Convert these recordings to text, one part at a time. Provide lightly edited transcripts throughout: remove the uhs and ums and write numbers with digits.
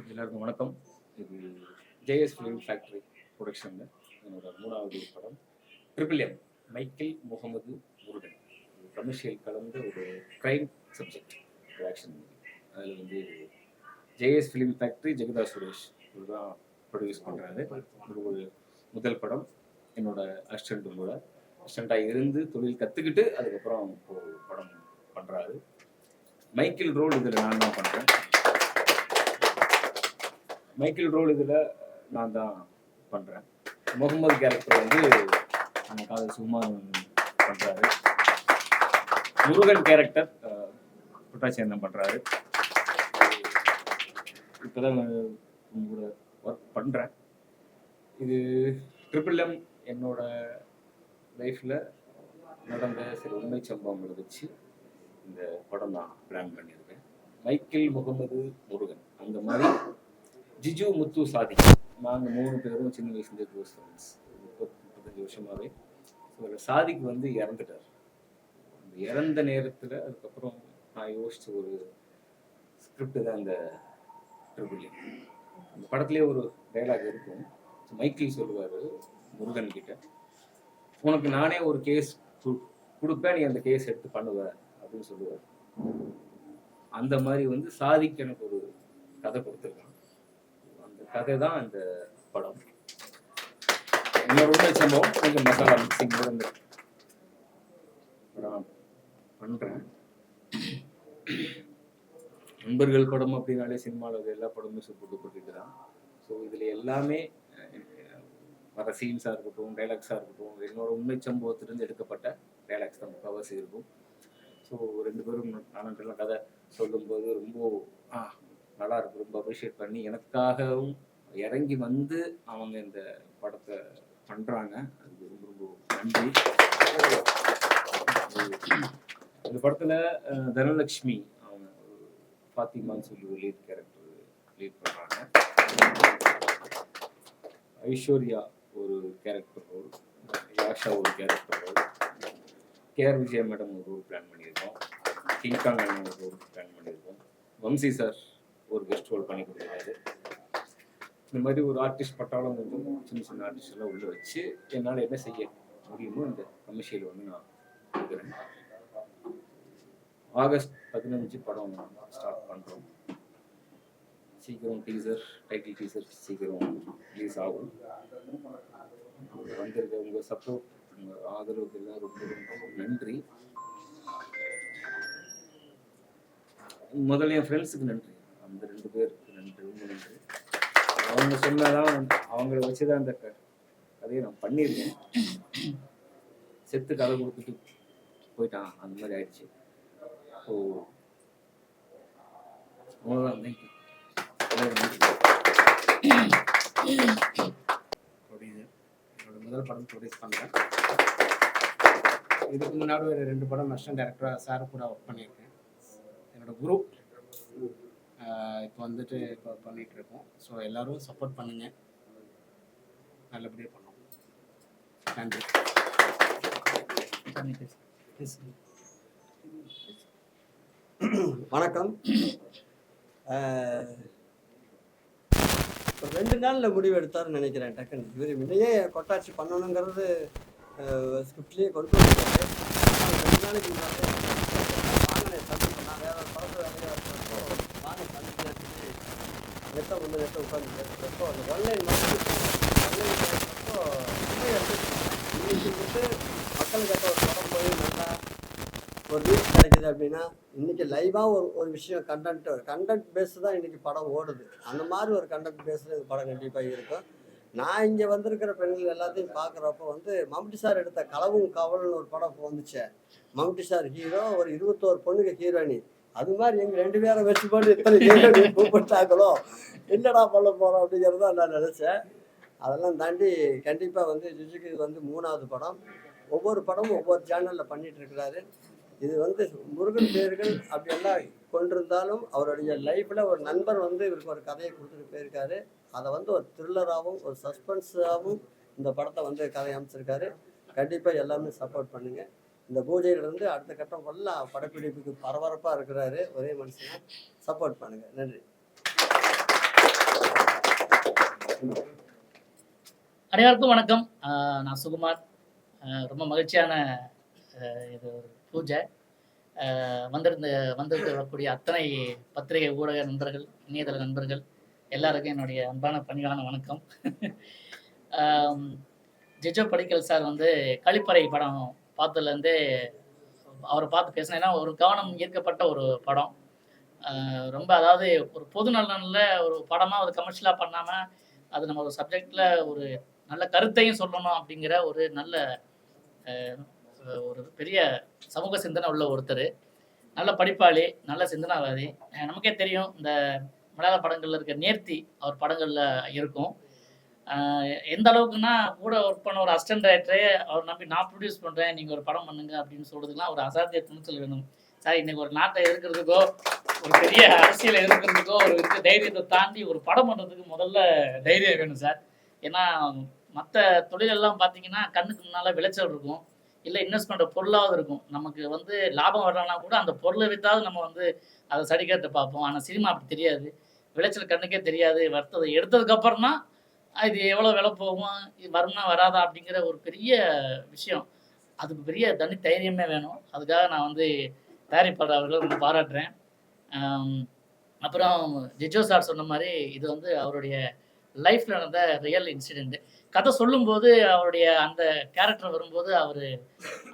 எல்லாருக்கும் வணக்கம். இது ஜேஎஸ் ஃபிலிம் ஃபேக்டரி ப்ரொடக்ஷனில் என்னோட 3வது படம் triple M, Michael Mohammed Murugan. Commercial கலந்த ஒரு க்ரைம் சப்ஜெக்ட் ஆக்ஷன் மூவி. அதில் வந்து JS film factory Jagatha Suresh இவர் தான் ப்ரொடியூஸ் பண்ணுறாரு. ஒரு முதல் படம். என்னோட அசிஸ்டண்ட்டும் கூட அசிஸ்டண்ட்டாக இருந்து தொழில் கற்றுக்கிட்டு அதுக்கப்புறம் இப்போது படம் பண்ணுறாரு. மைக்கேல் ரோல் இதில் நான் தான் பண்ணுறேன். மைக்கேல் ரோல் இதில் நான் தான் பண்ணுறேன். முகமது கேரக்டர் வந்து நமக்காக சுகுமார் பண்ணுறாரு. முருகன் கேரக்டர் புட்டாச்சேந்தன் பண்ணுறாரு. இப்போ தான் கூட ஒர்க் பண்ணுறேன். இது ட்ரிபிள் எம் என்னோட லைஃப்பில் நடந்த சில உண்மை சம்பவங்களை வச்சு இந்த படம் நான் பிளான் பண்ணியிருக்கேன். மைக்கேல் முகமது முருகன் அந்த மாதிரி ஜிஜு, முத்து, சாதி, நாங்கள் 3 பேரும் சின்ன வயசுலேயே க்ளோஸ் ஃப்ரெண்ட்ஸ். 35 வருஷமாகவே. ஸோ அதில் சாதிக்கு வந்து இறந்துட்டார். அந்த இறந்த நேரத்தில் அதுக்கப்புறம் நான் யோசித்த ஒரு ஸ்கிரிப்ட் தான் இந்த ட்ரிபிள் எம். அந்த படத்துலேயே ஒரு டைலாக் இருக்கும். மைக்கேல் சொல்லுவார் முருகன் கிட்ட, உனக்கு நானே ஒரு கேஸ் கொடுப்பேன், நீ அந்த கேஸ் எடுத்து பண்ணுவ அப்படின்னு சொல்லுவார். அந்த மாதிரி வந்து சாதிக்கு எனக்கு ஒரு கதை கொடுத்துருக்கான். அந்த கதை தான் இந்த படம். இன்னொரு உண்மை சம்பவம் கொஞ்சம் மசாலா மிக்சிங் இந்த படம் பண்ணுறேன். நண்பர்கள் படம் அப்படின்னாலே சினிமாவில் எல்லா படமும் சுட்டு தான். ஸோ இதில் எல்லாமே வர சீன்ஸாக இருக்கட்டும், டைலாக்ஸாக இருக்கட்டும், என்னோட உண்மை சம்பவத்திலிருந்து எடுக்கப்பட்ட டைலாக்ஸ் தான் முக்கால்வாசி இருக்கும். ஸோ 2 பேரும் நானெல்லாம் கதை சொல்லும்போது ரொம்ப நல்லா இருக்கு. ரொம்ப அப்ரிஷியேட் பண்ணி எனக்காகவும் இறங்கி வந்து அவங்க இந்த படத்தை பண்ணுறாங்க. அதுக்கு ரொம்ப ரொம்ப நன்றி. இந்த படத்தில் தனலக்ஷ்மி அவங்க ஃபாத்திமான்னு சொல்லி ஒரு லீட் கேரக்டர் லீட் பண்ணுறாங்க. ஐஸ்வர்யா ஒரு கேரக்டர் ரோல், யாஷா ஒரு character role, KR Vijaya madam ஒரு ரோல் பிளான் பண்ணியிருக்கோம், கிங்காங் அண்ணன் ஒரு ரோல் பிளான் பண்ணியிருக்கோம், வம்சி சார் ஒரு கெஸ்ட் ரோல் பண்ணி கொடுக்குறாரு. இந்த மாதிரி ஒரு ஆர்டிஸ்ட் பட்டாலும் கொஞ்சம் சின்ன சின்ன ஆர்டிஸ்ட் எல்லாம் உள்ள வச்சு என்னால் என்ன செய்ய முடியுமோ இந்த கமர்ஷியல் வந்து நான் கொடுக்குறேன். ஆகஸ்ட் 15 படம் ஸ்டார்ட் பண்ணுறோம். சீக்கிரம் டைட்டில் டீசர் சீக்கிரம் ரிலீஸ் ஆகும். வந்திருக்க உங்கள் சப்போர்ட், உங்கள் ஆதரவுக்கு எல்லாம் ரொம்ப ரொம்ப நன்றி. முதல்ல என் ஃப்ரெண்ட்ஸுக்கு நன்றி, அந்த 2 பேருக்கு நன்றி, ரொம்ப நன்றி. அவங்க சொன்னதான், அவங்கள வச்சுதான் அந்த கதையை நான் பண்ணியிருக்கேன். செத்து கதை கொடுத்துட்டு போயிட்டான், அந்த மாதிரி ஆயிடுச்சு. ஸோ அவ்வளோதான். என்னோட முதல் படம் ப்ரொடியூஸ் பண்ணுறேன். இதுக்கு முன்னாடி ஒரு 2 படம் அசிஸ்டன்ட் டைரக்டராக சார் கூட ஒர்க் பண்ணியிருக்கேன். என்னோட குரூப் இப்போ வந்துட்டு இப்போ பண்ணிகிட்ருக்கோம். ஸோ எல்லோரும் சப்போர்ட் பண்ணுங்க, நல்லபடியாக பண்ணோம். நன்றி. வணக்கம். ஒரு 2 நாளில் முடிவு எடுத்தார்னு நினைக்கிறேன். டக்குன்னு இவர் முன்னையே கொட்டாட்சி பண்ணணுங்கிறது ஸ்கிரிப்ட்லேயே கொண்டு வந்துருக்காரு. 2 நாளைக்கு முன்னாடி வாங்கினேன் சந்திப்பு. நான் வேற ஒரு படத்தை வேலையாக இருக்கிறப்போ வாங்க சந்திப்பு நெட்டை உட்காந்து பேசுகிறப்போ அந்த ஆன்லைன் பேசுகிறப்போ இன்னைக்கு வந்து மக்களுக்கு ஒரு படம் போய் நல்லா ஒரு ரீச் கிடைக்குது அப்படின்னா இன்றைக்கி லைவாக ஒரு விஷயம் கண்டென்ட் பேஸு தான் இன்றைக்கி படம் ஓடுது. அந்த மாதிரி ஒரு கண்டென்ட் பேஸில் இந்த படம் கண்டிப்பாக இருக்கும். நான் இங்கே வந்திருக்கிற பெண்கள் எல்லாத்தையும் பார்க்குறப்போ வந்து மம்முட்டி சார் எடுத்த களவும் காவல்னு ஒரு படம் இப்போ வந்துச்சு. மம்முட்டி சார் ஹீரோ, ஒரு 21 பொண்ணுங்க ஹீரோயினி. அது மாதிரி எங்கள் 2 பேரை வச்சு போட்டு இத்தனை ஹீரோயினி கூப்பிட்டாங்களோ என்னடா பண்ண போகிறோம் அப்படிங்கிறத நான் நினச்சேன். அதெல்லாம் தாண்டி கண்டிப்பாக வந்து ஜிஜுக்கு இது வந்து 3வது படம். ஒவ்வொரு படமும் ஒவ்வொரு சேனலில் பண்ணிகிட்ருக்கிறாரு. இது வந்து முருகன் பேர்கள் அப்படியெல்லாம் கொண்டிருந்தாலும் அவருடைய லைஃப்பில் ஒரு நண்பர் வந்து இவருக்கு ஒரு கதையை கொடுத்துட்டு போயிருக்காரு. அதை வந்து ஒரு த்ரில்லராகவும் ஒரு சஸ்பென்ஸாகவும் இந்த படத்தை வந்து கதை அமைச்சிருக்காரு. கண்டிப்பாக எல்லாமே சப்போர்ட் பண்ணுங்கள். இந்த பூஜையிலிருந்து அடுத்த கட்டம் ஃபுல்லாக படப்பிடிப்புக்கு பரபரப்பாக இருக்கிறாரு ஒரே மனுஷனா. சப்போர்ட் பண்ணுங்கள். நன்றி. அனைவருக்கும் வணக்கம். நான் சுகுமார். ரொம்ப மகிழ்ச்சியான இது ஒரு பூஜை. வந்திருந்து வரக்கூடிய அத்தனை பத்திரிகை ஊடக நண்பர்கள், இணையதள நண்பர்கள் எல்லாருக்கும் என்னுடைய அன்பான பணிவான வணக்கம். ஜிஜோ படிக்கல் சார் வந்து கழிப்பறை படம் பார்த்ததுலேருந்தே அவரை பார்த்து பேசினேன். ஏன்னா ஒரு கவனம் ஈர்க்கப்பட்ட ஒரு படம். ரொம்ப அதாவது ஒரு பொது நலனில் ஒரு படமாக ஒரு கமர்ஷியலாக பண்ணாமல் அது நம்ம ஒரு சப்ஜெக்டில் ஒரு நல்ல கருத்தையும் சொல்லணும் அப்படிங்கிற ஒரு நல்ல ஒரு பெரிய சமூக சிந்தனை உள்ள ஒருத்தர். நல்ல படிப்பாளி, நல்ல சிந்தனாவாதி. நமக்கே தெரியும் இந்த மலையாள படங்களில் இருக்க நேர்த்தி அவர் படங்களில் இருக்கும். எந்த அளவுக்குன்னா கூட ஒர்க் பண்ண ஒரு அசிஸ்டன்ட் டைரக்டரே அவர் நம்பி நான் ப்ரொடியூஸ் பண்ணுறேன், நீங்கள் ஒரு படம் பண்ணுங்க அப்படின்னு சொல்கிறதுக்குலாம் ஒரு அசாத்திய துணிச்சல் வேணும். சார் இன்னைக்கு ஒரு நாட்டை எதிர்க்கிறதுக்கோ ஒரு பெரிய அரசியலை எதிர்க்கிறதுக்கோ ஒரு இருக்க தைரியத்தை தாண்டி ஒரு படம் பண்ணுறதுக்கு முதல்ல தைரியம் வேணும் சார். ஏன்னா மற்ற தொழிலெல்லாம் பார்த்தீங்கன்னா கண்ணுக்கு முன்னால் விளைச்சல் இருக்கும், இல்லை இன்வெஸ்ட் பண்ணுற பொருளாவது இருக்கும். நமக்கு வந்து லாபம் வரலன்னா கூட அந்த பொருளை விற்றாவது நம்ம வந்து அதை சரிக்கட்டு பார்ப்போம். ஆனால் சினிமா அப்படி தெரியாது. விளைச்சல் கண்ணுக்கே தெரியாது. வர்த்ததை எடுத்ததுக்கப்புறம் தான் இது எவ்வளோ விலை போகும், இது வருமா வராதா அப்படிங்கிற ஒரு பெரிய விஷயம். அதுக்கு பெரிய தனி தைரியமே வேணும். அதுக்காக நான் வந்து தயாரிப்பாளர் அவர்கள் ரொம்ப பாராட்டுறேன். அப்புறம் ஜிஜோ சார் சொன்ன மாதிரி இது வந்து அவருடைய லைஃப்பில் நடந்த ரியல் இன்சிடெண்ட். கதை சொல்லும்போது அவருடைய அந்த கேரக்டர் வரும்போது அவர்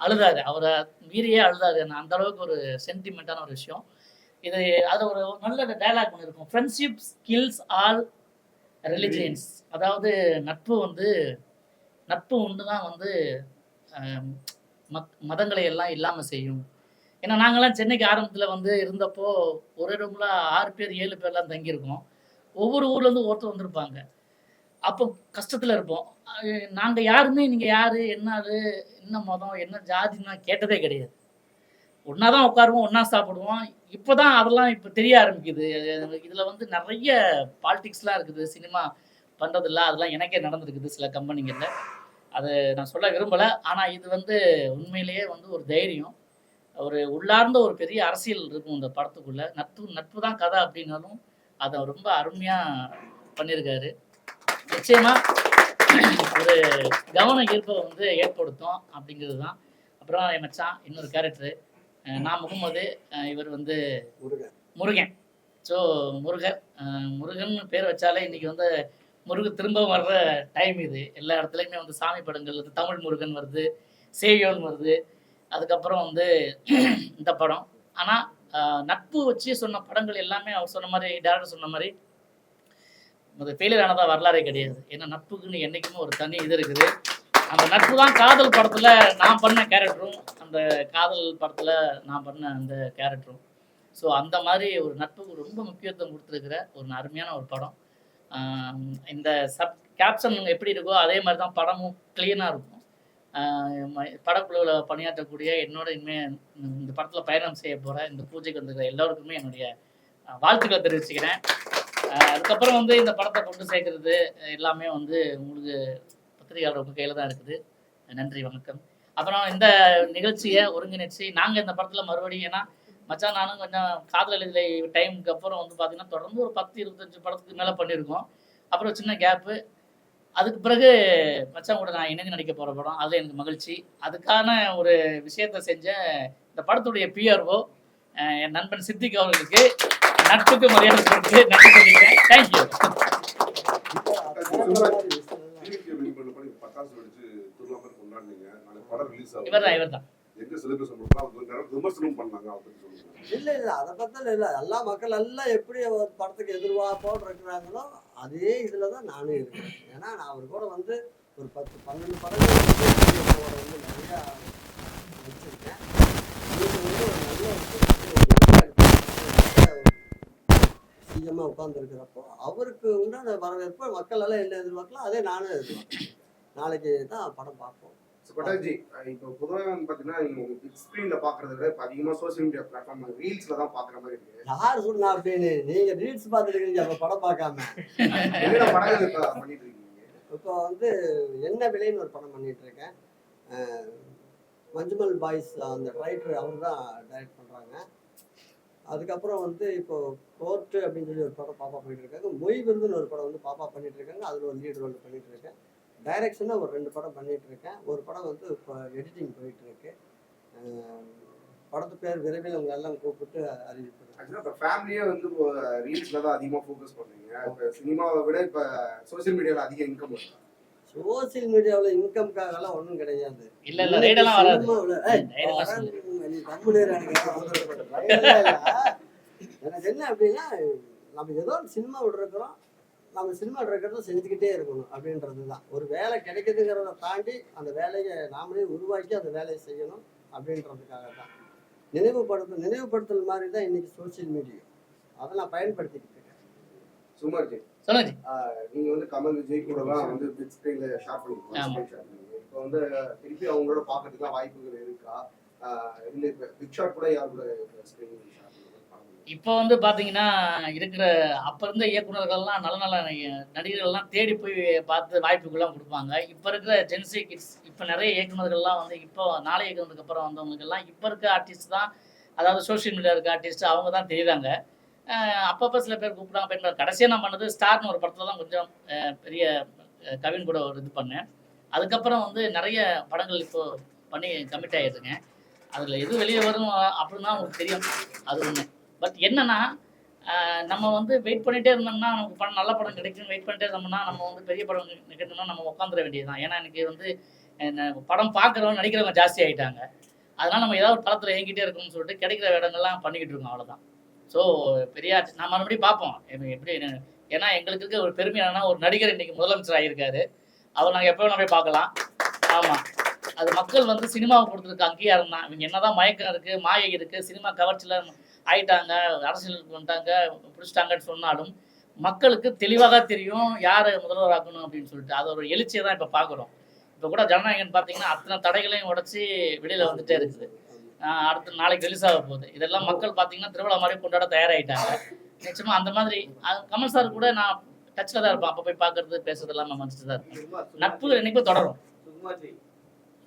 அழுதாரு, அவரை மீறியே அழுதாரு. அந்த அளவுக்கு ஒரு சென்டிமெண்ட்டான ஒரு விஷயம் இது. அதில் ஒரு நல்ல டைலாக் ஒன்று இருக்கும், ஃப்ரெண்ட்ஷிப் ஸ்கில்ஸ் ஆல் ரிலிஜியன்ஸ். அதாவது நட்பு ஒன்று தான் வந்து மதங்களை எல்லாம் இல்லாமல் செய்யும். ஏன்னா நாங்கள்லாம் சென்னைக்கு ஆரம்பத்தில் வந்து இருந்தப்போ ஒரு ரூமில் 6 பேர் 7 பேர்லாம் தங்கியிருக்கோம். ஒவ்வொரு ஊர்லேருந்து ஒருத்தர் வந்திருப்பாங்க. அப்போ கஷ்டத்தில் இருப்போம். நாங்கள் யாருமே நீங்கள் யார், என்ன ஆள், என்ன மதம், என்ன ஜாதின்னா கேட்டதே கிடையாது. ஒன்றா தான் உட்காருவோம், ஒன்றா சாப்பிடுவோம். இப்போ தான் அதெல்லாம் இப்போ தெரிய ஆரம்பிக்குது. இதில் வந்து நிறைய பாலிடிக்ஸ்லாம் இருக்குது, சினிமா பண்ணுறதில்ல. அதெல்லாம் எனக்கே நடந்துருக்குது சில கம்பெனிகளில். அதை நான் சொல்ல விரும்பலை. ஆனால் இது வந்து உண்மையிலேயே வந்து ஒரு தைரியம், ஒரு உள்ளார்ந்த ஒரு பெரிய அரசியல் இருக்கும் இந்த படத்துக்குள்ளே. நட்பு தான் கதை அப்படின்னாலும் அதை ரொம்ப அருமையாக பண்ணியிருக்காரு. நிச்சயமாக ஒரு கவன ஈர்ப்பை வந்து ஏற்படுத்தும் அப்படிங்கிறது தான். அப்புறம் என் மச்சான் இன்னொரு கேரக்டரு, நான் முகமது, இவர் வந்து முருகன். ஸோ முருகன் பேர் வச்சாலே இன்றைக்கி வந்து திரும்ப வர்ற டைம் இது. எல்லா இடத்துலையுமே வந்து சாமி படங்கள் வந்து தமிழ் முருகன் வருது, சேயோன் வருது, அதுக்கப்புறம் வந்து இந்த படம். ஆனால் நட்பு வச்சு சொன்ன படங்கள் எல்லாமே அவர் சொன்ன மாதிரி, டேரக்டர் சொன்ன மாதிரி அது ஃபெயிலியர் ஆனதாக வரலாறே கிடையாது. ஏன்னா நட்புக்குன்னு என்றைக்குமே ஒரு தனி இது இருக்குது. அந்த நட்பு தான் காதல் படத்தில் நான் பண்ண கேரக்டரும், அந்த காதல் படத்தில் நான் பண்ண அந்த கேரக்டரும். ஸோ அந்த மாதிரி ஒரு நட்புக்கு ரொம்ப முக்கியத்துவம் கொடுத்துருக்கிற ஒரு அருமையான ஒரு படம். இந்த கேப்ஷன் எப்படி இருக்கோ அதே மாதிரி தான் படமும் க்ளீனாக இருக்கும். படக்குழுவில் பணியாற்றக்கூடிய என்னோட இனிமேல் இந்த படத்தில் பயணம் செய்ய போகிற இந்த பூஜைக்கு வந்துருக்கிற எல்லோருக்குமே என்னுடைய வாழ்த்துக்களை தெரிவிச்சுக்கிறேன். அதுக்கப்புறம் வந்து இந்த படத்தை கொண்டு சேர்க்கறது எல்லாமே வந்து உங்களுக்கு பத்திரிகையாளர் உங்கள் கையில் தான் இருக்குது. நன்றி, வணக்கம். அப்புறம் இந்த நிகழ்ச்சியை ஒருங்கிணைச்சு நாங்கள் இந்த படத்தில் மறுபடியும், ஏன்னா மச்சான் நானும் கொஞ்சம் காதல் எழுதிய டைமுக்கு அப்புறம் வந்து பார்த்திங்கன்னா தொடர்ந்து ஒரு 10-25 படத்துக்கு மேலே பண்ணியிருக்கோம். அப்புறம் சின்ன கேப்பு. அதுக்கு பிறகு மச்சான் கூட நான் இணைந்து நடிக்க போகிற படம், அது எனக்கு மகிழ்ச்சி. அதுக்கான ஒரு விஷயத்தை செஞ்ச இந்த படத்துடைய பிஆர்ஓ என் நண்பன் சித்திக் அவர்களுக்கு நட்புக்கு மரியாதை கொடுத்து நன்றி சொல்லிக்கிறேன். தேங்க்யூ. இவர் தான் இல்ல அதை பத்தல இல்ல. எல்லா மக்கள் எல்லாம் எப்படி ஒரு படத்துக்கு எதிர்பார்ப்போடு இருக்கிறாங்களோ அதே இதுல தான் நானும் இருக்கேன். ஏன்னா நான் அவர் கூட வந்து ஒரு 10-12 படங்கள் வந்து நிறையா வச்சிருக்கேன். இது வந்து ஒரு நல்ல சிஎம்மா உட்கார்ந்துருக்கிறப்போ அவருக்கு உண்டான வரவேற்பு மக்கள் எல்லாம் என்ன எதிர்பார்க்கலாம் அதே நானும் எதிர்பார்க்கிறேன். நாளைக்கு தான் படம் பார்ப்போம். பட்டாஜி, இப்போ பொதுவாக வந்து பார்த்தீங்கன்னா பிக் ஸ்க்ரீனில் பார்க்குறத விட இப்போ அதிகமாக சோசியல் மீடியா பிளாட்ஃபார்ம் ரீல்ஸில் தான் பார்க்குற மாதிரி இருக்கு. யார் சொன்னா அப்படின்னு? நீங்கள் ரீல்ஸ் பார்த்துட்டு இருக்கீங்க, அப்போ படம் பார்க்காம என்னென்ன படங்கள் இப்போ பண்ணிட்டு இருக்கீங்க? இப்போ வந்து என்ன விலைன்னு ஒரு படம் பண்ணிட்டு இருக்கேன். மஞ்சுமல் பாய்ஸ் அந்த ரைட்டர் அவர் தான் டைரக்ட் பண்ணுறாங்க. அதுக்கப்புறம் வந்து இப்போ கோர்ட்டு அப்படின்னு சொல்லி ஒரு படம் பாப்பா பண்ணிட்டு இருக்காங்க. மொய் விருதுன்னு ஒரு படம் வந்து பாப்பா பண்ணிட்டு இருக்காங்க. அதில் ஒரு லீட் ரோல் பண்ணிட்டு இருக்கேன். டைரக்ஷனாக ஒரு 2 படம் பண்ணிட்டு இருக்கேன். ஒரு படம் வந்து இப்போ எடிட்டிங் போயிட்டு இருக்கு. படத்து பேர் விரைவில் உங்க எல்லாம் கூப்பிட்டு அறிவிப்பேன். ஆக்சுவலாக இப்போ ஃபேமிலியே வந்து ரீல்ஸில் தான் அதிகமாக ஃபோக்கஸ் பண்ணுறீங்க. இப்போ சினிமாவை விட இப்போ சோசியல் மீடியாவில் அதிக இன்கம் வருது. சோசியல் மீடியாவில் இன்கம்காகலாம் ஒன்றும் கிடையாது. இல்ல ரைடெல்லாம் வராது. நீ கம்முனேர் எனக்கு என்ன அப்படின்னா, நம்ம ஏதோ ஒரு சினிமா விடுறோம், நம்ம சினிமா இருக்கிறத செஞ்சுக்கிட்டே இருக்கணும் அப்படின்றது தான். ஒரு வேலை கிடைக்குதுங்கிறத தாண்டி அந்த வேலையை நாமளே உருவாக்கி அந்த வேலையை செய்யணும் அப்படின்றதுக்காக தான். நினைவுபடுத்தல் மாதிரி தான் இன்னைக்கு சோசியல் மீடியா. அதை நான் பயன்படுத்திக்கிட்டு இருக்கேன். சுமார்ஜி சொல்லுங்க. நீங்க வந்து கமல் விஜய் கூடலாம் வந்து பிக் ஸ்கிரீன்ல ஷேர் பண்ணிருக்கீங்க. இப்போ வந்து திருப்பி அவங்களோட பார்க்கறதுக்கு வாய்ப்புகள் இருக்கா? இல்ல இப்போ பிக் ஷாட் கூட யார் கூட ஸ்கிரீன் ஷேர் இப்போ வந்து பார்த்தீங்கன்னா இருக்கிற அப்போ இருந்த இயக்குநர்கள்லாம் நல்ல நல்ல நடிகர்கள்லாம் தேடி போய் பார்த்து வாய்ப்புகள்லாம் கொடுப்பாங்க. இப்போ இருக்கிற ஜென்சி கிட்ஸ் இப்போ நிறைய இயக்குநர்கள்லாம் வந்து இப்போ நாளை இயக்குனதுக்கு அப்புறம் வந்தவங்களுக்கெல்லாம் இப்போ இருக்க ஆர்டிஸ்ட் தான், அதாவது சோஷியல் மீடியா இருக்க ஆர்டிஸ்ட் அவங்க தான் தெரியுறாங்க. அப்பப்போ சில பேர் கூப்பிட்டாங்க. இப்போ கடைசியாக நான் பண்ணது ஸ்டார்னு ஒரு படத்தில் தான் கொஞ்சம் பெரிய கவின் கூட ஒரு இது பண்ணேன். அதுக்கப்புறம் வந்து நிறைய படங்கள் இப்போது பண்ணி கமிட் ஆகிடுதுங்க. அதில் எது வெளியே வரும் அப்படின்னு தான் உங்களுக்கு தெரியும். அது ஒன்று. பட் என்னன்னா நம்ம வந்து வெயிட் பண்ணிகிட்டே இருந்தோம்னா நமக்கு படம் நல்ல படம் கிடைக்கும். வெயிட் பண்ணிட்டே இருந்தோம்னா நம்ம வந்து பெரிய படம் கிடைக்கணும்னா நம்ம உட்காந்துட வேண்டியது தான். ஏன்னா எனக்கு வந்து படம் பார்க்குறவங்க நடிக்கிறவங்க ஜாஸ்தி ஆகிட்டாங்க. அதனால் நம்ம ஏதாவது ஒரு படத்தில் இயங்கிட்டே இருக்கணும்னு சொல்லிட்டு கிடைக்கிற இடங்கள்லாம் பண்ணிக்கிட்டு இருக்கோம். அவ்வளோதான். ஸோ பெரிய நான் மறுபடியும் பார்ப்போம் எப்படி. ஏன்னா எங்களுக்கு இருக்க ஒரு பெருமை என்னன்னா, ஒரு நடிகர் இன்னைக்கு முதலமைச்சர் ஆகியிருக்காரு. அவர் நாங்கள் எப்போ வேணா போய் பார்க்கலாம். ஆமாம், அது மக்கள் வந்து சினிமாவை கொடுத்துருக்க அங்கீகாரம் தான். இவங்க என்னதான் மயக்கம் இருக்குது, மாயை இருக்குது, சினிமா கவர்ச்சியில் ஆயிட்டாங்க, அரசியலுக்கு வந்துட்டாங்க, பிடிச்சிட்டாங்கன்னு சொன்னாலும் மக்களுக்கு தெளிவாக தெரியும் யார் முதல்வர் ஆக்கணும் அப்படின்னு சொல்லிட்டு. அது ஒரு எழுச்சியை தான் இப்போ பார்க்குறோம். இப்போ கூட ஜனநாயகன் பார்த்தீங்கன்னா அத்தனை தடைகளையும் உடச்சி வெளியில் வந்துட்டே இருக்குது. அடுத்த நாளைக்கு ரிலீஸ் ஆக போகுது. இதெல்லாம் மக்கள் பார்த்தீங்கன்னா திருவிழா மாதிரி கொண்டாட தயாராகிட்டாங்க. நிச்சயமாக அந்த மாதிரி கமல் சார் கூட நான் டச்சில் தான் இருப்பேன். அப்போ போய் பார்க்கறது பேசுறது எல்லாம் நம்ம மனசிட்டு தான் இருப்பேன். நட்பு என்னைக்கும் தொடரும்.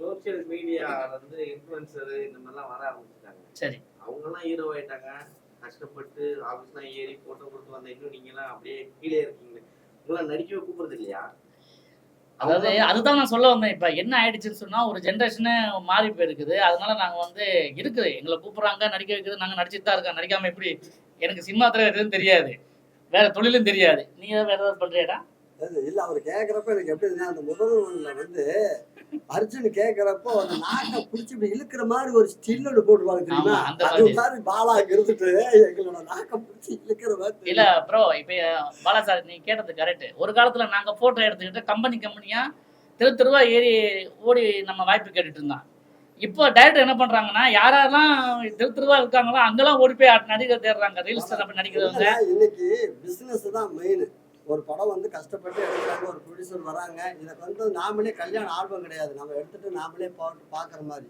சோசியல் மீடியால வந்து இன்ஃப்ளூயன்சர் இந்த மாதிரிலாம் வர ஆரம்பிச்சிட்டாங்க. சரி, அவங்கெல்லாம் ஹீரோ ஆயிட்டாங்க. கஷ்டப்பட்டு ஆஃபீஸ்லாம் ஏறி போட்டோ கொடுத்து வந்த இன்னும் நீங்களாம் அப்படியே கீழே இருக்கீங்க. உங்களாம் நடிக்கவே கூப்பிடுறது இல்லையா? அதாவது அதுதான் நான் சொல்ல வந்தேன். இப்போ என்ன ஆயிடுச்சுன்னு சொன்னால் ஒரு ஜென்ரேஷனே மாறி போயிருக்குது. அதனால நாங்கள் வந்து இருக்குது, எங்களை கூப்பிட்றாங்க, நடிக்க வைக்கிறது, நாங்கள் நடிச்சுட்டு தான் இருக்கோம். நடிக்காமல் எப்படி? எனக்கு சினிமா எதுவும் தெரியாது, வேற தொழிலும் தெரியாது. நீ வேற ஏதாவது பண்ணுறியாடா? இல்லை, அவர் கேட்குறப்ப எனக்கு எப்படின்னா, அந்த முதல்வன்ல வந்து அர்ஜுன் கேட்குறப்போ அந்த நாட்டை பிடிச்சி இப்படி இழுக்கிற மாதிரி ஒரு ஸ்டில்லோடு போட்டுருவாங்க தெரியுமா? அது மாதிரி பாலாக்கு இருந்துட்டு எங்களோட நாக்கை பிடிச்சி இழுக்கிற மாதிரி. இல்லை ப்ரோ, இப்போ பாலா சார் நீ கேட்டது கரெக்ட். ஒரு காலத்தில் நாங்கள் ஃபோட்டோ எடுத்துக்கிட்டு கம்பெனியாக தெருவா ஏறி ஓடி நம்ம வாய்ப்பு கேட்டுட்டு இருந்தான். இப்போ டைரக்டர் என்ன பண்ணுறாங்கன்னா, யாரெல்லாம் தெருவா இருக்காங்களோ அங்கெல்லாம் ஓடி போய் நடிகர் தேடுறாங்க. ரீல்ஸ் நடிக்கிறவங்க இன்னைக்கு பிஸ்னஸ் தான் மெயின். ஒரு படம் வந்து கஷ்டப்பட்டு எடுக்கிறாங்க, ஒரு ப்ரொடியூசர் வராங்க. இதுக்கு வந்து நாமளே கல்யாண ஆல்பம் கிடையாது, நம்ம எடுத்துட்டு நாமளே பார்க்குற மாதிரி.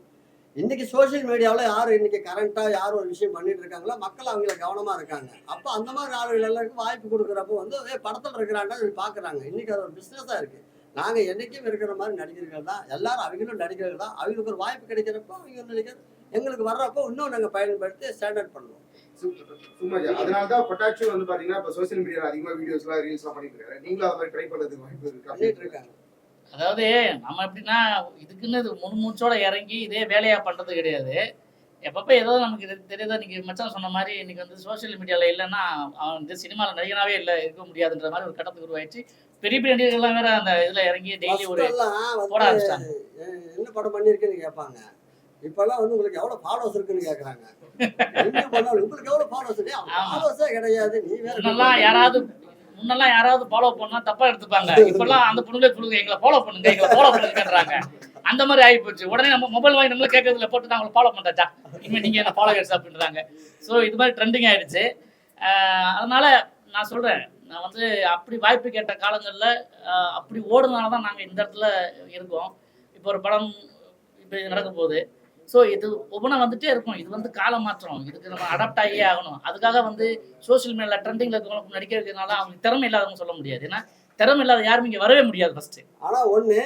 இன்னைக்கு சோசியல் மீடியாவில் யார் இன்னைக்கு கரண்ட்டாக யார் ஒரு விஷயம் பண்ணிட்டு இருக்காங்களோ மக்கள் அவங்கள கவனமாக இருக்காங்க. அப்போ அந்த மாதிரி ஆளுகள் எல்லாருக்கும் வாய்ப்பு கொடுக்குறப்போ வந்து படத்தில் இருக்கிறாங்கன்னா பார்க்குறாங்க. இன்னைக்கு அது ஒரு பிஸ்னஸாக இருக்குது. நாங்கள் என்றைக்கும் இருக்கிற மாதிரி நடிகர்கள் தான், எல்லாரும் அவங்களும் நடிகர்கள் தான். அவங்களுக்கு ஒரு வாய்ப்பு கிடைக்கிறப்போ அவங்க நடிகர் எங்களுக்கு வர்றப்போ இன்னும் நாங்கள் பயன்படுத்தி ஸ்டாண்டர்ட் பண்ணுவோம். சும்மாஜா, அதனாலதான் பொட்டாச்சு வந்து பாத்தீங்கன்னா இப்ப சோசியல் மீடியால அதிகமா வீடியோஸ்லாம் ரீல்ஸ்லாம் பண்ணிட்டு இருக்காரு. நீங்களும் அதை மாதிரி ட்ரை பண்றதுக்கு வாய்ப்பு இருக்கா? பண்ணிட்டு இருக்காங்க. அதாவது நம்ம எப்படின்னா இதுக்குன்னு முன்மூச்சோட இறங்கி இதே வேலையா பண்றது கிடையாது. எப்பப்போ ஏதோ நமக்கு இது தெரியுதோ. இன்னைக்கு மச்சான் சொன்ன மாதிரி இன்னைக்கு வந்து சோசியல் மீடியாவில் இல்லைன்னா அவன் வந்து சினிமாவில் நடிகனாவே இல்லை, இருக்க முடியாதுன்ற மாதிரி ஒரு கட்டத்துக்கு உருவாயிடுச்சு. பெரிய பெரிய நடிகர்கள்லாம் வேற அந்த இதில் இறங்கி டெய்லி ஒரு போட ஆரம்பிச்சிட்டாங்க. என்ன படம் பண்ணியிருக்கேன்னு கேட்பாங்க. இப்பெல்லாம் வந்து உங்களுக்கு எவ்வளோ ஃபாலோவர்ஸ் இருக்குன்னு கேட்குறாங்க. என்ன பண்ணாலும் உங்களுக்கு எவ்வளோ ஃபாலோவர்ஸ்? ஃபாலோவர்ஸே கிடையாது. நீ வேற முன்னெல்லாம் யாராவது ஃபாலோ பண்ணா தப்பா எடுத்துப்பாங்க. இப்பெல்லாம் அந்த பொண்ணுங்களே சொல்லுங்க, எங்களை ஃபாலோ பண்ணுங்கன்றாங்க. அந்த மாதிரி ஆகி போச்சு. உடனே நம்ம மொபைல் வாங்கி நம்மளே கேட்கறதுல போட்டு நான் ஃபாலோ பண்றாச்சா, இனிமேல் நீங்க என்ன ஃபாலோவர்ஸ் அப்படின்றாங்க. ஸோ இது மாதிரி ட்ரெண்டிங் ஆயிடுச்சு. அதனால நான் சொல்றேன், நான் வந்து அப்படி வாய்ப்பு கேட்ட காலங்களில் அப்படி ஓடுனால தான் நாங்கள் இந்த இடத்துல இருக்கோம். இப்போ ஒரு படம் இப்போ நடக்க போகுது. ஸோ இது ஒவ்வொன்றா வந்துட்டே இருக்கும். இது வந்து கால மாற்றம், இதுக்கு நம்ம அடாப்ட் ஆகியே ஆகணும். அதுக்காக வந்து சோசியல் மீடியாவில் ட்ரெண்டிங்கில் இருக்கவங்களுக்கு நடிக்க வைக்கிறதுனால அவங்க திறமை இல்லாதவங்க சொல்ல முடியாது. ஏன்னா திறமை இல்லாத யாரும் இங்கே வரவே முடியாது ஃபர்ஸ்ட். ஆனால் ஒன்று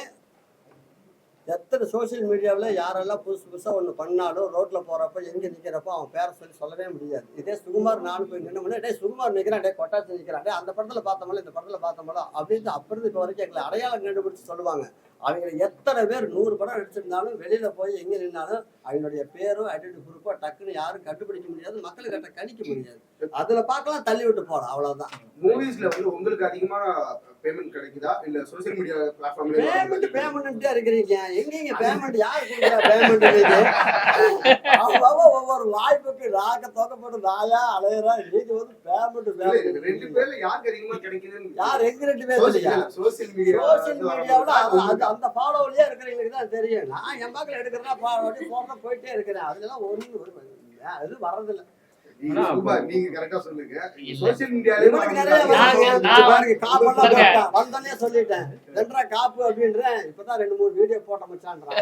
எத்தனை சோஷியல் மீடியாவில் யாரெல்லாம் புதுசாக ஒன்று பண்ணாலும் ரோட்டில் போகிறப்ப எங்கே நிற்கிறப்போ அவன் பேரை சொல்லவே முடியாது. இதே சுகுமார் நானும் போய் நின்று டே சுகுமார் நிற்கிறான், டே கொட்டாச்சி நிற்கிறான், டே அந்த படத்தில் பார்த்தோம்ல இந்த படத்தில் பார்த்தோம்ல அப்படின்னு அப்புறம் இப்போ வரைக்கும் எங்களை அடையாளம் கண்டுபிடிச்சு சொல்லுவாங்க. அவங்க எத்தனை பேர் 100 படம் நடிச்சிருந்தாலும் வெளியில் போய் எங்கே நின்னாலும் அவங்களுடைய பேரும் ஐடென்டி ப்ரூஃபோ டக்குன்னு யாரும் கண்டுபிடிக்க முடியாது, மக்களுக்கிட்ட கணிக்க முடியாது. அதில் பார்க்கலாம் தள்ளி விட்டு போகிறோம், அவ்வளோதான். மூவிஸ்ல வந்து உங்களுக்கு அதிகமா பேமெண்ட் கிடைக்குதா இல்ல சோசியல் மீடியா பிளாட்ஃபார்ம்ல பேமெண்ட்டே இருக்கிறீங்க? எங்கீங்க பேமெண்ட் யாரு கொடுக்குறா? பேமெண்ட் ஒவ்வொரு வாய்ப்புக்கு நாக்க தொகைப்பட்டு நாயா அலையறா. நீங்க வந்து பேமெண்ட் ரெண்டு பேர்ல யாருக்கு அதிகமா கிடைக்குதுன்னு யார் எங்க 2 பேர் சோசியல் மீடியாவில் அந்த ஃபாலோவர்லயே இருக்கிறவங்களுக்கு தான் தெரியும். நான் என் பக்கம் எடுக்கிறேன்னா போறத போயிட்டே இருக்கிறேன். அதுலாம் ஒன்றும் அது வர்றதில்லை. நீங்க கரெக்டா சொல்லுங்க. சோசியல் மீடியால வந்தோடனே சொல்லிட்டேன் ரெண்டரா காப்பு அப்படின்றேன். இப்பதான் 2-3 வீடியோ போட்ட மச்சான்றான்.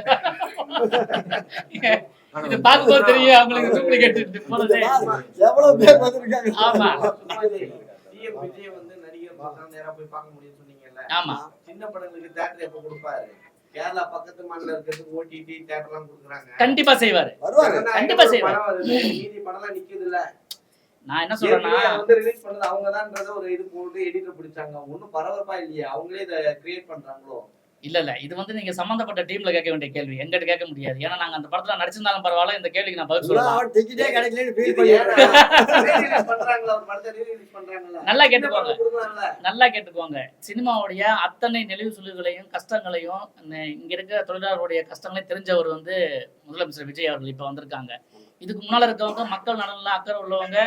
இது பார்க்கும்போது தெரியும் அவங்களுக்கு டூப்ளிகேட் போனதே. எவ்வளவு பேர் வந்திருக்காங்க. ஆமா சிஎம் விஜய் வந்து நடிகர் பார்க்க நேரா போய் பார்க்க முடியும்னு சொன்னீங்கல்ல. ஆமா. சின்ன படங்களுக்கு தியேட்டர் எப்ப கொடுப்பாரு? கேரளா பக்கத்து மாநில இருக்கிறதுக்கு ஓடிடி தியேட்டர் எல்லாம் கொடுக்குறாங்க. கண்டிப்பா செய்வாரு. கண்டிப்பா செய்வாரு. மீதி படம்லாம் நிக்குது இல்ல. நான் என்ன சொல்றேன்னா வந்து ரிலீஸ் பண்ணது அவங்கதான்றத ஒரு இது போட்டு எடிட்டர் பிடிச்சாங்க. ஒன்னும் பரபரப்பா இல்லையே, அவங்களே இதை கிரியேட் பண்றாங்களோ? இல்ல இது வந்து நீங்க சம்பந்தப்பட்ட டீம்ல கேட்க வேண்டிய கேள்வி, எங்கிட்ட கேட்க முடியாது. ஏன்னா நாங்க அந்த படத்துல நடிச்சிருந்தாலும் பரவாயில்ல, இந்த கேள்விக்கு நான் பதில் சொல்றேன். டிக்கெட்டே கிடைக்கலன்னு ஃபீல் பண்றாங்களா? ஒரு படத்தை ரிலீஸ் பண்றாங்களா? நல்லா கேட்டுக்கோங்க. சினிமாவுடைய அத்தனை நெளிவு சுழிவுகளையும் கஷ்டங்களையும் இங்க இருக்கிற தொழிலாளர்களுடைய கஷ்டங்களையும் தெரிஞ்சவர் வந்து முதலமைச்சர் விஜய் அவர்கள் இப்ப வந்திருக்காங்க. இதுக்கு முன்னால இருக்கவங்க மக்கள் நலன்ல அக்கறை உள்ளவங்க,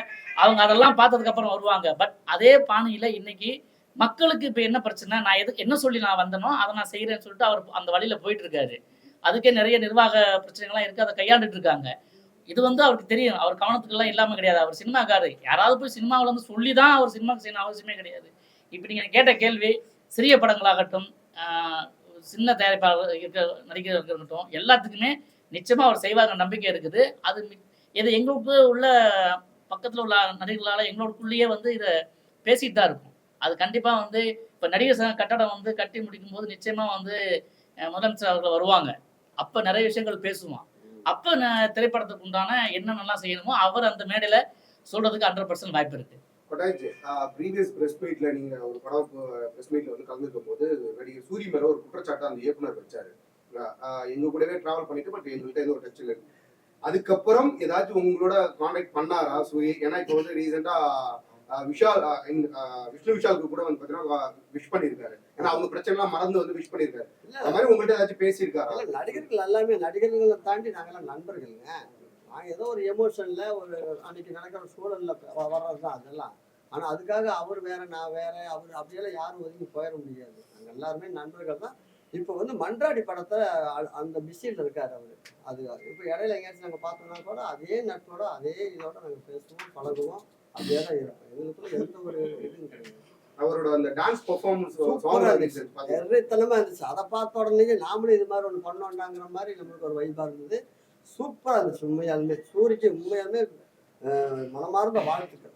அவங்க அதெல்லாம் பார்த்ததுக்கு அப்புறம் வருவாங்க. பட் அதே பாணியில இன்னைக்கு மக்களுக்கு இப்ப என்ன பிரச்சனை, நான் என்ன சொல்லி நான் வந்தனோ அதை நான் செய்யறேன்னு சொல்லிட்டு அவர் அந்த வழியில போயிட்டு இருக்காரு. அதுக்கே நிறைய நிர்வாக பிரச்சனைகள்லாம் இருக்கு, அதை கையாண்டுட்டு இருக்காங்க. இது வந்து அவருக்கு தெரியும், அவர் கவனத்துக்கெல்லாம் இல்லாம கிடையாது. அவர் சினிமாக்காரு, யாராவது போய் சினிமாவில் வந்து சொல்லிதான் அவர் சினிமாவுக்கு செய்யணும் அவசியமே கிடையாது. இப்ப நீங்க கேட்ட கேள்வி சிறிய படங்களாகட்டும், சின்ன தயாரிப்பாளர் நடிகர் இருக்கட்டும், எல்லாத்துக்குமே நிச்சயமா அவர் செய்வாங்க நம்பிக்கை இருக்குது. அது எங்களுக்கு உள்ள பக்கத்துல உள்ள நடிகர்களால எங்களுக்குள்ளேயே வந்து இதை பேசிட்டு தான் இருக்கும். அது கண்டிப்பா வந்து இப்ப நடிகர் சங்க கட்டடம் வந்து கட்டி முடிக்கும் போது நிச்சயமா வந்து முதலமைச்சர் அவர்கள் வருவாங்க. அப்ப நிறைய விஷயங்கள் பேசுவான். அப்ப திரைப்படத்துக்கு உண்டான என்னென்னலாம் செய்யணுமோ அவர் அந்த மேடையில சொல்றதுக்கு 100% வாய்ப்பு இருக்கு. ப்ரீவியஸ் பிரஸ் மீட்ல நீங்க ஒரு படம் பிரஸ் மீட்ல வந்து கலந்துக்கும் போது நடிகர் சூரி மேல ஒரு குற்றச்சாட்டு அந்த இயக்குனர் வச்சாரு. எங்க கூடவே டிராவல் பண்ணிட்டு பட் எங்கள்கிட்ட எந்த ஒரு டச் இல்லை. அதுக்கப்புறம் ஏதாச்சும் உங்களோட கான்டாக்ட் பண்ணாரா சூரி? ஏன்னா இப்போ வந்து ரீசெண்டா விஷ்ணு விஷாலுக்கு கூட வந்து பாத்தீங்கன்னா விஷ் பண்ணிருக்காரு. ஏன்னா அவங்க பிரச்சனை எல்லாம் மறந்து வந்து விஷ் பண்ணிருக்காரு. அந்த மாதிரி உங்கள்கிட்ட ஏதாச்சும் பேசியிருக்காரு? நடிகர்கள் எல்லாமே நடிகர்களை தாண்டி நாங்கெல்லாம் நண்பர்களுங்க. நாங்க ஏதோ ஒரு எமோஷன்ல ஒரு அன்னைக்கு நடக்கிற சூழல்ல வர்றதுதான் அதெல்லாம். ஆனா அதுக்காக அவர் வேற நான் வேற அவர் அப்படியெல்லாம் யாரும் ஒதுங்கி போயிட முடியாது. நாங்க எல்லாருமே நண்பர்கள் தான். இப்போ வந்து மன்றாடி படத்தை அந்த பிஸியில் இருக்காரு அவரு. அது இப்போ இடையில எங்கேயாச்சும் நாங்கள் பார்த்தோம்னா கூட அதே நட்போட அதே இதோட நாங்கள் பேசுவோம் பழகுவோம். அப்படியே தான் இருக்கும். எங்களுக்குள்ள எந்த ஒரு இதுவும் கிடையாது. அவரோட அந்த டான்ஸ் பெர்ஃபார்மன்ஸ் எரித்தனமா இருந்துச்சு. அதை பார்த்த உடனே நாமளும் இது மாதிரி ஒன்று பண்ணோண்டாங்கிற மாதிரி நம்மளுக்கு ஒரு வைப்பா இருந்தது. சூப்பரா இருந்துச்சு. உண்மையாலுமே சூரிக்கு உண்மையாலுமே மனமார்ந்த வாழ்த்துக்கள்.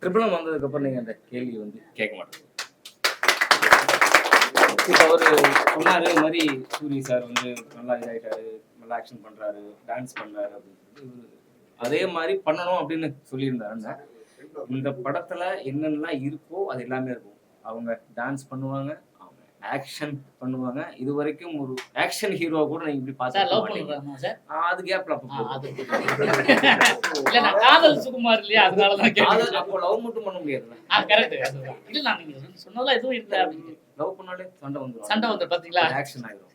ட்ரிபிள் வந்ததுக்கு அப்புறம் நீங்க அந்த கேள்வி வந்து கேட்க மாட்டேங்க. இப்போ அவர் சொன்னாரு இது மாதிரி சூரி சார் வந்து நல்லா இதாயிட்டாரு, நல்லா ஆக்ஷன் பண்றாரு, டான்ஸ் பண்றாரு அப்படின்னு சொல்லிட்டு அதே மாதிரி பண்ணணும் அப்படின்னு சொல்லியிருந்தாருன்னா இந்த படத்துல என்னென்னலாம் இருக்கோ அது எல்லாமே இருக்கும். அவங்க டான்ஸ் பண்ணுவாங்க, அவங்க ஆக்ஷன் பண்ணுவாங்க. இது வரைக்கும் ஒரு ஆக்ஷன் ஹீரோ கூட நீங்க இப்படி பார்த்தா அது கேப்ல காதல் சுகுமார் இல்லையா, அதனாலதான் அப்போ லவ் மட்டும் பண்ண முடியாது. இல்ல நான் நீங்க சொன்னதெல்லாம் எதுவும் இல்லை அப்படின்னு லவ் பண்ணாலே சண்டை வந்து பாத்தீங்களா ஆக்ஷன் ஆயிடும்.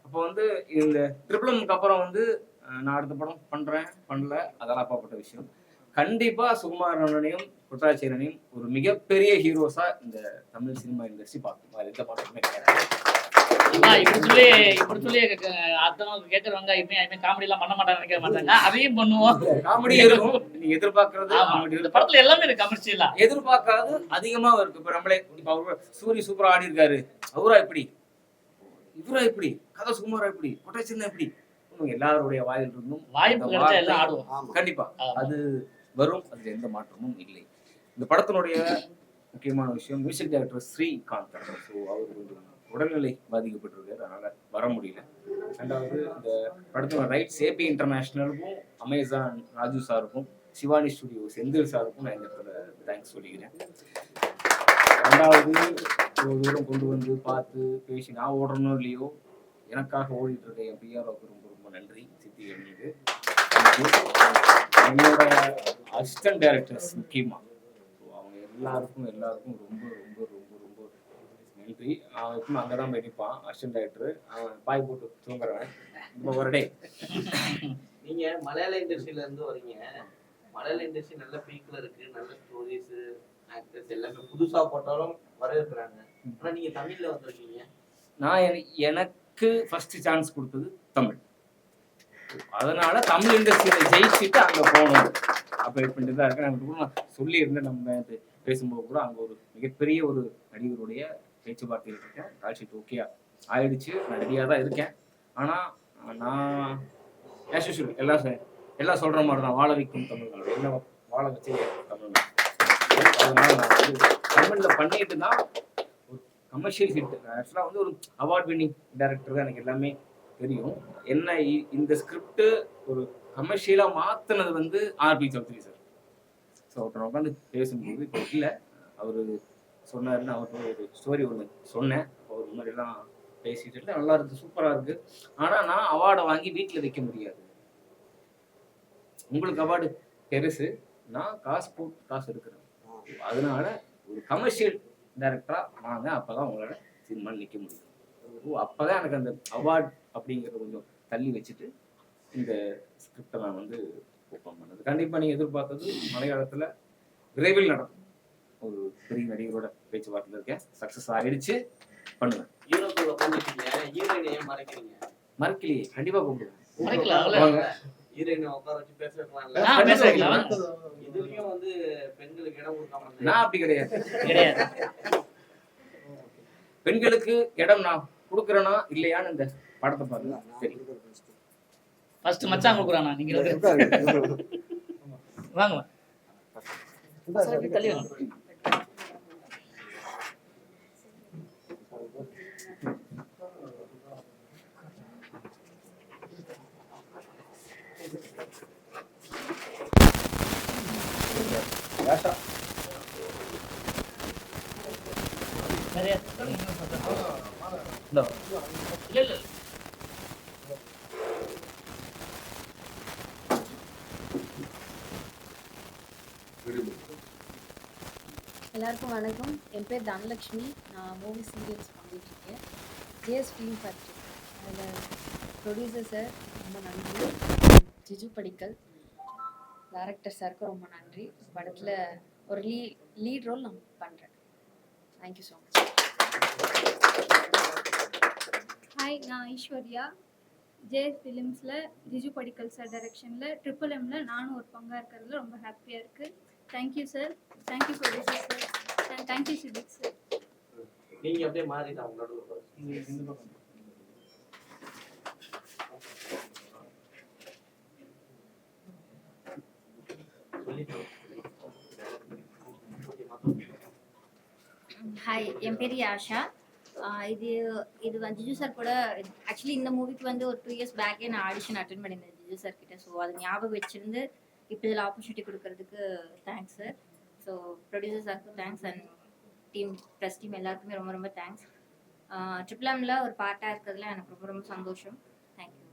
அப்போ வந்து இந்த ட்ரிபிள்எம்க்கு அப்புறம் வந்து நான் அடுத்த படம் பண்றேன் பண்ணல அதெல்லாம் அப்பாப்பட்ட விஷயம். கண்டிப்பா சுகுமார் அண்ணனையும் குற்றாச்சேரனையும் ஒரு மிகப்பெரிய ஹீரோஸா இந்த தமிழ் சினிமா இண்டஸ்ட்ரி பார்க்கும். அது எந்த படத்துமே இப்படி சொல்லி அடுத்தவங்க கேட்கறவங்க எப்பயுமே காமெடி எல்லாம் பண்ண மாட்டாங்க நினைக்க மாட்டாங்க. அதையும் பண்ணுவோம். காமெடி இருக்கும். நீங்க எதிர்பார்க்கறது இந்த படத்துல எல்லாமே இருக்கு. கமர்ஷியலா எதிர்பார்க்காது அதிகமா இருக்கு. இப்ப நம்மளே இப்ப அவரு சூரி சூப்பரா ஆடி இருக்காரு, அவரா இப்படி இவரா இப்படி கதை சுகுமாரா இப்படி கொட்டாச்சிருந்தா இப்படி எல்லாருடைய வாயில் இருந்தும் வாய்ப்பு கிடைச்சா எல்லாம் ஆடுவோம். கண்டிப்பா அது வரும். அதுல எந்த மாற்றமும் இல்லை. இந்த படத்தினுடைய முக்கியமான விஷயம் மியூசிக் டைரக்டர் ஸ்ரீகாந்த். ஸோ அவர் கொஞ்சம் உடல்நிலை பாதிக்கப்பட்டிருக்காரு, அதனால வர முடியல. ரெண்டாவது இந்த படத்தோட ரைட்ஸ் ஏபி இன்டர்நேஷனலுக்கும் அமேசான் ராஜு சாருக்கும் சிவானி ஸ்டுடியோ செந்தில் சாருக்கும் நான் இந்த இடத்துல தேங்க்ஸ் சொல்லிக்கிறேன். ரெண்டாவது ஒரு தூரம் கொண்டு வந்து பார்த்து பேசி நான் ஓடணும் இல்லையோ எனக்காக ஓடிட்டு இருக்க என் பிஆர்ஓக்கு ரொம்ப ரொம்ப நன்றி. சித்தி எண்ணிக்கு என்னோட அசிஸ்டன்ட் டைரக்டர்ஸ் முக்கியமாக அவங்க எல்லாருக்கும் ரொம்ப ரொம்ப ரொம்ப ரொம்ப நன்றி. அவன் எப்பவும் அங்கே தான் போய் நிற்பான், அசிஸ்டன்ட் டைரக்டர். அவன் பாய் போட்டு தூங்குறவன் இப்போ ஒரு டே. நீங்க மலையாள இண்டஸ்ட்ரியில இருந்து வரீங்க. மலையாள இண்டஸ்ட்ரி நல்ல பீக்ல இருக்கு, நல்ல ஸ்டோரிஸ், ஆக்டர்ஸ் எல்லாமே புதுசா போட்டாலும் வரவேற்கிறாங்க. ஆனா நீங்க தமிழ்ல வந்திருக்கீங்க. நான் எனக்கு ஃபர்ஸ்ட் சான்ஸ் கொடுத்தது தமிழ், அதனால தமிழ் இண்டஸ்ட்ரியில ஜெயிச்சுட்டு அங்கே போகணும் அப்படின்னு தான் இருக்கேன். நான் சொல்லியிருந்தேன், நம்ம பேசும்போது கூட அங்கே ஒரு மிகப்பெரிய ஒரு நடிகருடைய பேச்சுவார்த்தையில் இருக்கேன். கால்ஷீட் ஓகே ஆயிடுச்சு, நான் ரெடியாக தான் இருக்கேன். ஆனால் நான் எல்லாம் சொல்கிற மாதிரி தான் வாழ வைக்கும் தமிழ்நாடு, என்ன வாழ வச்சு தமிழ்நாடு. அதனால நான் வந்து தமிழில் பண்ணிட்டு தான் ஒரு கமர்ஷியல் ஹிட். ஆக்சுவலாக வந்து ஒரு அவார்ட் வின்னிங் டைரக்டர் தான் எனக்கு எல்லாமே தெரியும். என்ன இந்த ஸ்கிரிப்ட் ஒரு கமர்ஷியலாக மாற்றினது வந்து ஆர்பி சௌத்ரி சார். ஸோ அவர்கிட்ட உட்காந்து பேசும்போது இப்போ இல்லை, அவர் சொன்னாருன்னு அவர்கிட்ட ஒரு ஸ்டோரி ஒன்று சொன்னேன். அவர் இந்த மாதிரிலாம் பேசிட்டு நல்லா இருக்கு, சூப்பராக இருக்குது. ஆனால் நான் அவார்டை வாங்கி வீட்டில் வைக்க முடியாது. உங்களுக்கு அவார்டு பெருசு, நான் காசு எடுக்கிறேன். அதனால ஒரு கமர்ஷியல் டைரக்டரா வாங்க, அப்பதான் உங்களால சினிமா நிற்க முடியும். அப்பதான் எனக்கு அந்த அவார்ட் அப்படிங்கிறத கொஞ்சம் தள்ளி வச்சுட்டு இந்த ஸ்கிரிப்டை நான் வந்து ஓப்பன் பண்ணது. கண்டிப்பா நீங்க எதிர்பார்த்தது மலையாளத்துல விரைவில் நடக்கும். ஒரு பெரிய நடிகரோட பேச்சுவார்த்தையில் இருக்கேன், சக்சஸ் ஆயிடுச்சு, பண்ணுவேன். ஹீரோக்குள்ள கூப்பிட்டீங்க, ஹீரோயினை ஏன் மறைக்கிறீங்க? மறக்கலையே, கண்டிப்பா கூப்பிடுவேன். ஹீரோயினை உட்கார வச்சு பேச வைக்கலாம்ல. இதுலயும் வந்து பெண்களுக்கு இடம் கொடுக்காம நான் அப்படி கிடையாது. பெண்களுக்கு இடம் நான் கொடுக்குறேனா இல்லையான்னு இந்த படத்தை பாருங்க சரி. ஃபர்ஸ்ட் மச்சான் கொடுக்குறானா நீங்க வாங்க தள்ளி வாங்க. எல்லாருக்கும் வணக்கம். என் பேர் தனலட்சுமி. நான் மூவி சீரியல்ஸ் பண்ணிகிட்ருக்கேன். JS film factory. அதில் ப்ரொடியூசர் சார் ரொம்ப நன்றி. ஜிஜு படிக்கல் டைரக்டர் சாருக்கு ரொம்ப நன்றி. படத்தில் ஒரு லீட் ரோல் நான் பண்ணுறேன். Thank you so much. ஹாய், நான் ஐஸ்வர்யா. ஜேஎஸ் ஃபிலிம்ஸில் ஜிஜு படிக்கல் சார் டைரக்ஷனில் MMMல நானும் ஒரு பங்காக இருக்கிறதுல ரொம்ப ஹாப்பியாக இருக்குது. Thank you sir, thank you producer sir, and thank you சிபிக் சார். நீங்க அப்படியே மாறிதான் உங்களோட ஹாய், என் பேர் ஆஷா. இது வந்து ஜிஜு சார் கூட ஆக்சுவலி இந்த மூவிக்கு வந்து ஒரு 2 இயர்ஸ் பேக்கே நான் ஆடிஷன் அட்டென்ட் பண்ணியிருந்தேன் ஜிஜு சார் கிட்ட. ஸோ அது ஞாபகம் வச்சிருந்து இப்போ இதில் ஆப்பர்ச்சுனிட்டி கொடுக்கறதுக்கு தேங்க்ஸ் சார். ஸோ ப்ரொடியூசர் சாருக்கும் thanks and team press team எல்லாருக்குமே ரொம்ப ரொம்ப தேங்க்ஸ். MMMல ஒரு பார்ட்டாக இருக்கிறதுல எனக்கு ரொம்ப ரொம்ப சந்தோஷம். தேங்க்யூ.